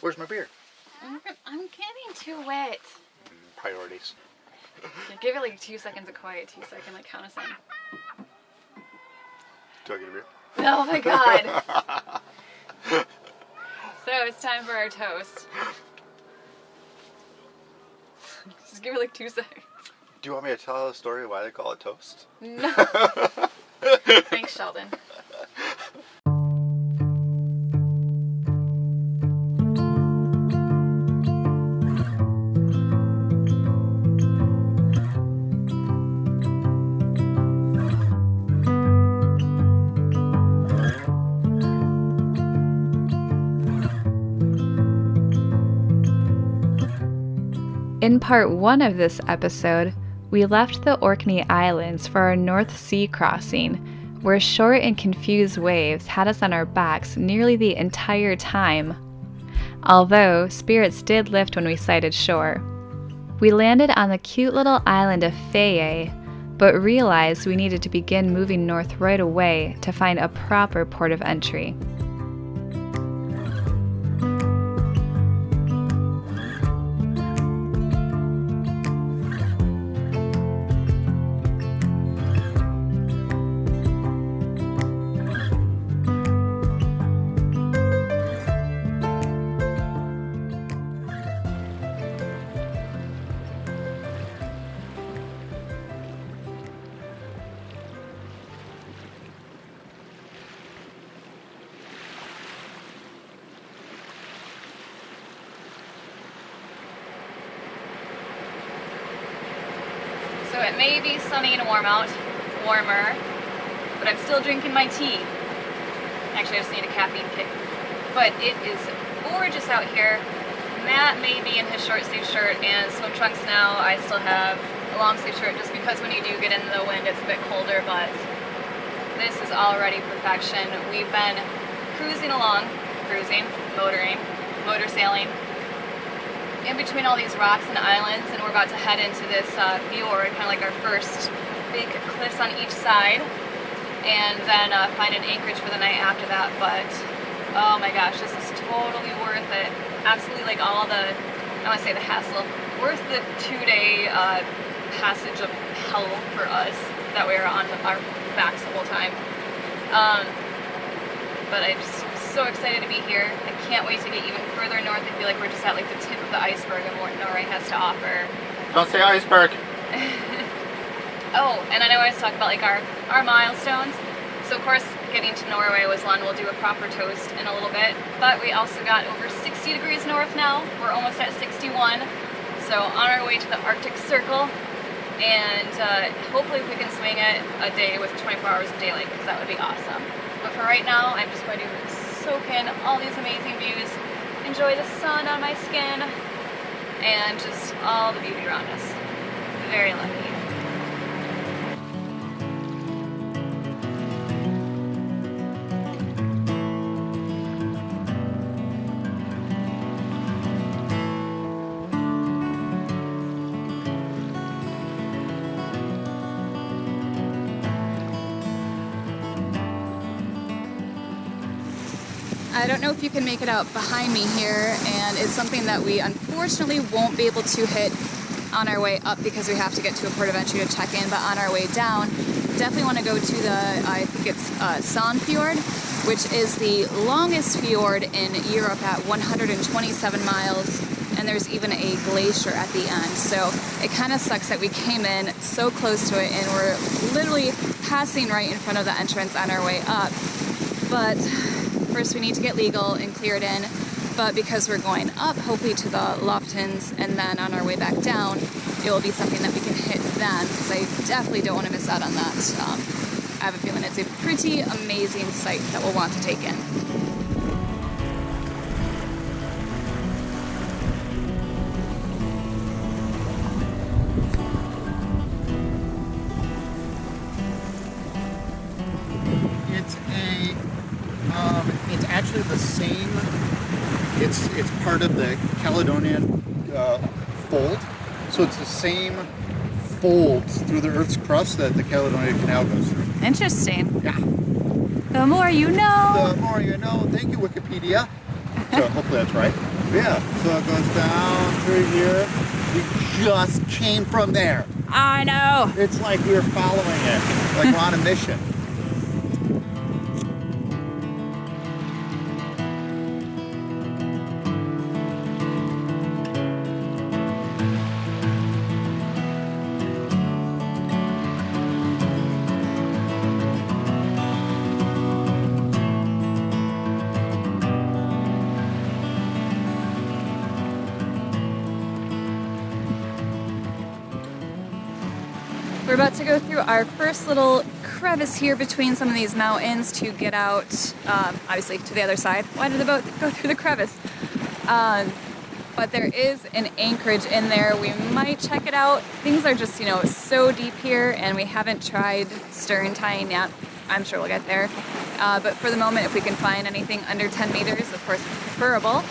Where's my beer? I'm getting too wet. Priorities. Give it like 2 seconds of quiet too, so I can like count us in. Do I get a beer? Oh my god. So it's time for our toast. Just give it like 2 seconds. Do you want me to tell a story why they call it toast? No. Thanks, Sheldon. In part 1 of this episode, we left the Orkney Islands for our North Sea crossing, where short and confused waves had us on our backs nearly the entire time. Although spirits did lift when we sighted shore. We landed on the cute little island of Faye, but realized we needed to begin moving north right away to find a proper port of entry. So it may be sunny and warmer, but I'm still drinking my tea. Actually, I just need a caffeine kick. But it is gorgeous out here. Matt may be in his short sleeve shirt and swim trunks now. I still have a long sleeve shirt just because when you do get into the wind, it's a bit colder, but this is already perfection. We've been cruising along, motoring, motor sailing, in between all these rocks and islands, and we're about to head into this fjord, kind of like our first big cliffs on each side, and then find an anchorage for the night after that. But oh my gosh, this is totally worth it. Absolutely, like all the, I want to say the hassle, worth the 2-day passage of hell for us that we were on our backs the whole time. But I'm just so excited to be here. I can't wait to get even further north. I feel like we're just at like the tip of the iceberg of what Norway has to offer. Don't say iceberg. Oh, and I know I was talking about like our milestones. So of course, getting to Norway was one. We'll do a proper toast in a little bit. But we also got over 60 degrees north now. We're almost at 61. So on our way to the Arctic Circle. And hopefully we can swing it a day with 24 hours of daylight, because that would be awesome. But for right now, I'm just going to soak in all these amazing views, enjoy the sun on my skin, and just all the beauty around us. Very lucky. I don't know if you can make it out behind me here, and it's something that we unfortunately won't be able to hit on our way up because we have to get to a port of entry to check in, but on our way down, definitely want to go to the, I think it's Sand Fjord, which is the longest fjord in Europe at 127 miles, and there's even a glacier at the end. So it kind of sucks that we came in so close to it and we're literally passing right in front of the entrance on our way up. But first we need to get legal and clear it in, but because we're going up, hopefully to the Loftons, and then on our way back down, it will be something that we can hit then, because I definitely don't want to miss out on that. I have a feeling it's a pretty amazing sight that we'll want to take in. It's actually the same. It's part of the Caledonian fold, so it's the same folds through the Earth's crust that the Caledonian Canal goes through. Interesting. Yeah. The more you know. The more you know. Thank you, Wikipedia. So hopefully that's right. Yeah, so it goes down through here. We just came from there. I know. It's like we were following it, like we're on a mission. We're about to go through our first little crevice here between some of these mountains to get out, obviously, to the other side. Why did the boat go through the crevice? But there is an anchorage in there. We might check it out. Things are just, so deep here, and we haven't tried stern tying yet. I'm sure we'll get there. But for the moment, if we can find anything under 10 meters, of course, it's preferable.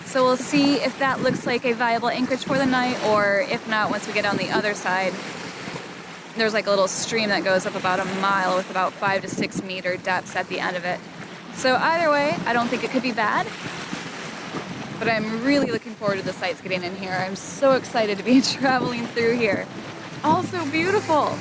So we'll see if that looks like a viable anchorage for the night, or if not, once we get on the other side. There's like a little stream that goes up about a mile with about 5 to 6 meter depths at the end of it. So either way, I don't think it could be bad, but I'm really looking forward to the sights getting in here. I'm so excited to be traveling through here. It's all so beautiful.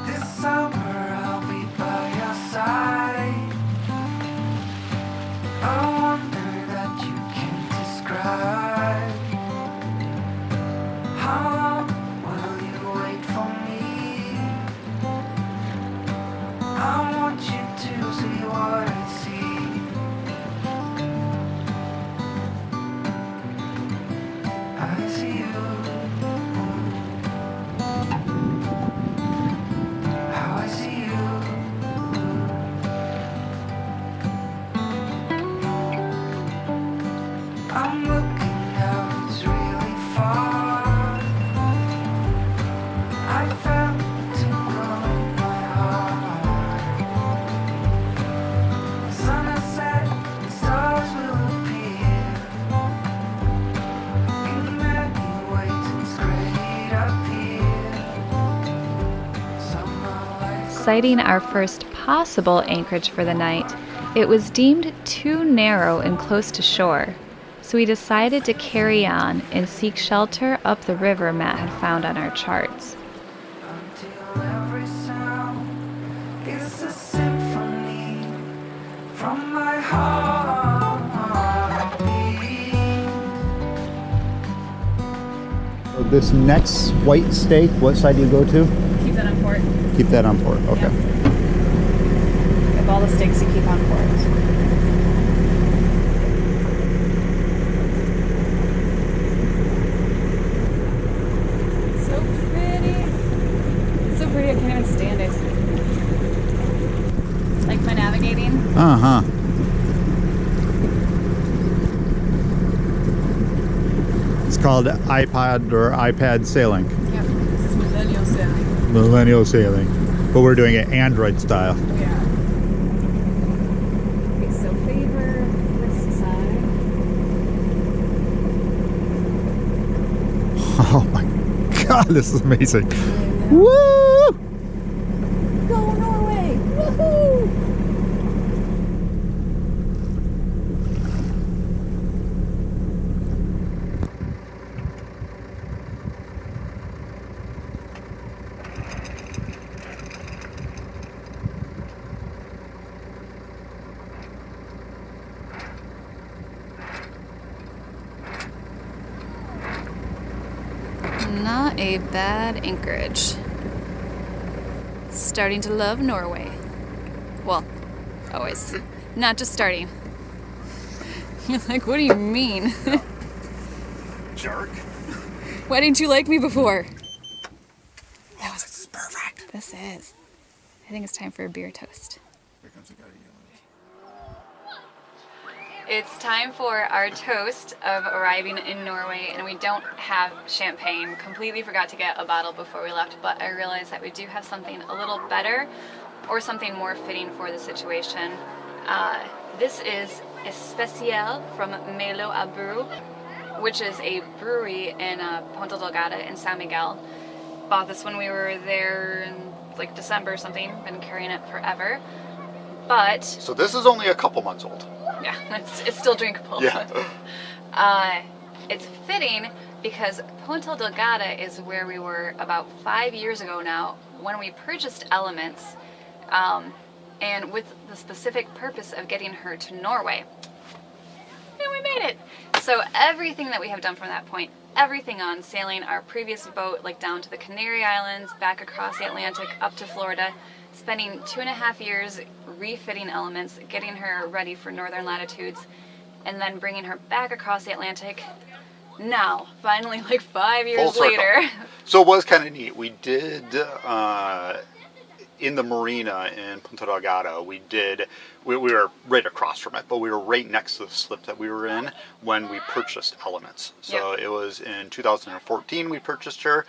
This summer I'll be by your side. A wonder that you can't describe. How long will you wait for me? I want you to see what I see. I see you. How I see you. I'm looking out, it's really far. I felt it tingle in my heart. The sun has set and stars will appear. In many ways it's great up here. Somehow life Sighting our first possible anchorage for the night, it was deemed too narrow and close to shore, so we decided to carry on and seek shelter up the river Matt had found on our charts. until every sound is a symphony from my heart. So this next white stake, what side do you go to? Keep that on port. Keep that on port, okay. Of all the stakes you keep on port. So pretty. It's so pretty, I can't even stand it. Like my navigating. Uh-huh. It's called iPad sailing. Yep, it's millennial sailing. Millennial sailing. But we're doing it Android style. Yeah. Okay, so favor this side. Oh my god, this is amazing. Woo! Go Norway! Woohoo! Not a bad anchorage. Starting to love Norway. Well, always. Not just starting. You're like, what do you mean? Jerk. Why didn't you like me before? Oh, this is perfect. This is. I think it's time for a beer toast. Here comes the guy yelling. It's time for our toast of arriving in Norway, and we don't have champagne. Completely forgot to get a bottle before we left, but I realized that we do have something a little better or something more fitting for the situation. This is Especial from Melo a Brew, which is a brewery in Ponta Delgada in San Miguel. Bought this when we were there in like December or something, been carrying it forever. But So this is only a couple months old. yeah, it's still drinkable. Yeah. It's fitting because Ponta Delgada is where we were about 5 years ago now when we purchased Elements, and with the specific purpose of getting her to Norway. And we made it. So everything that we have done from that point, everything on sailing our previous boat, like down to the Canary Islands, back across the Atlantic, up to Florida, spending 2.5 years refitting Elements, getting her ready for northern latitudes, and then bringing her back across the Atlantic. Now, finally, like 5 years Full circle. later. So it was kind of neat. We did, in the marina in Punta Delgada, we were right across from it, but we were right next to the slip that we were in when we purchased Elements. So it was in 2014 we purchased her,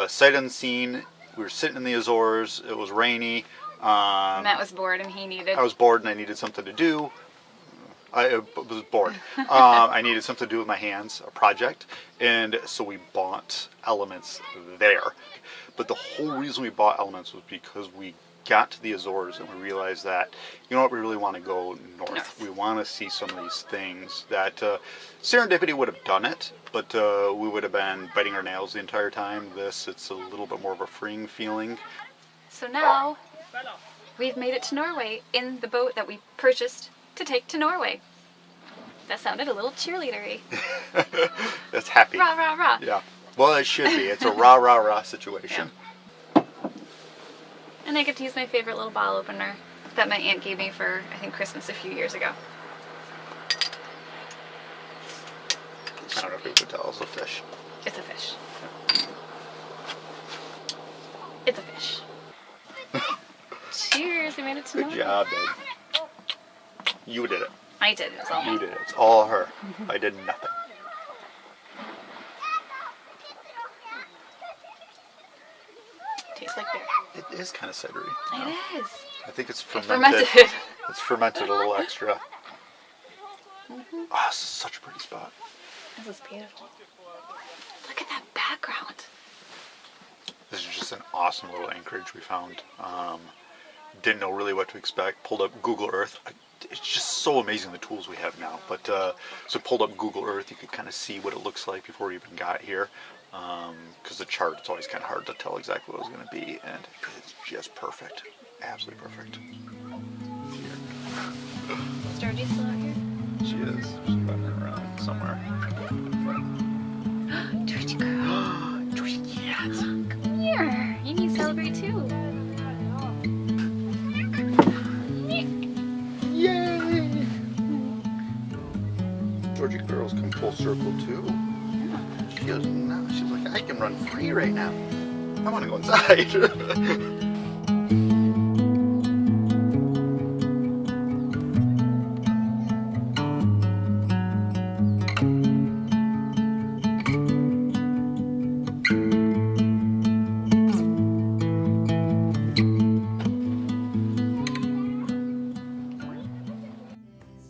sight unseen. We were sitting in the Azores. It was rainy. Matt was bored and I was bored and I needed something to do. I was bored. I needed something to do with my hands, a project, and so we bought Elements there. But the whole reason we bought Elements was because we got to the Azores and we realized that, you know what, we really want to go north. We want to see some of these things that serendipity would have done it, but we would have been biting our nails the entire time. It's a little bit more of a freeing feeling. So now, we've made it to Norway in the boat that we purchased to take to Norway. That sounded a little cheerleadery. That's happy. Rah, rah, rah. Yeah. Well, it should be. It's a rah, rah, rah situation. Yeah. And I get to use my favorite little bottle opener that my aunt gave me for, I think, Christmas a few years ago. I don't know if you could tell. It's a fish. It's a fish. It's a fish. Cheers, we made it to Good Norway. job, babe. You did it. I did, it was all me. You did it. It's all her. I did nothing. Tastes like beer. It is kind of cidery. It is. I think it's It's fermented. fermented. It's fermented a little extra. Oh, this is such a pretty spot. This is beautiful. Look at that background. This is just an awesome little anchorage we found. Didn't know really what to expect. Pulled up Google Earth. It's just so amazing the tools we have now. But so pulled up Google Earth. You could kind of see what it looks like before we even got here. Because the chart, it's always kind of hard to tell exactly what it was going to be. And it's just perfect. Absolutely perfect. Is Georgie still out here? She is. She's running around somewhere. Georgie girl. Georgie cat. Come here. You need to celebrate too. Yay! Georgie girls come full circle too. She goes, no, she's like, I can run free right now. I want to go inside.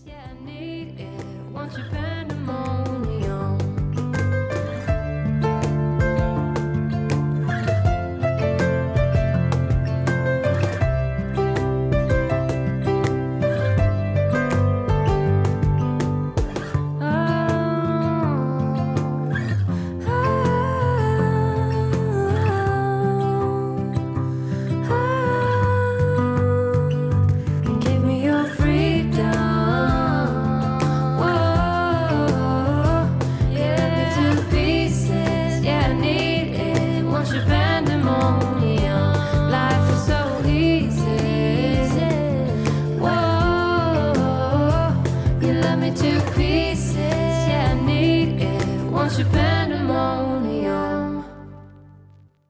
Yeah, I need it. Want your pandemonium. Give me your freedom. Whoa, yeah, to pieces. Yeah, I need it. Want your pandemonium. Life is so easy. Whoa, you love me to pieces. Yeah, I need it. Want your pandemonium.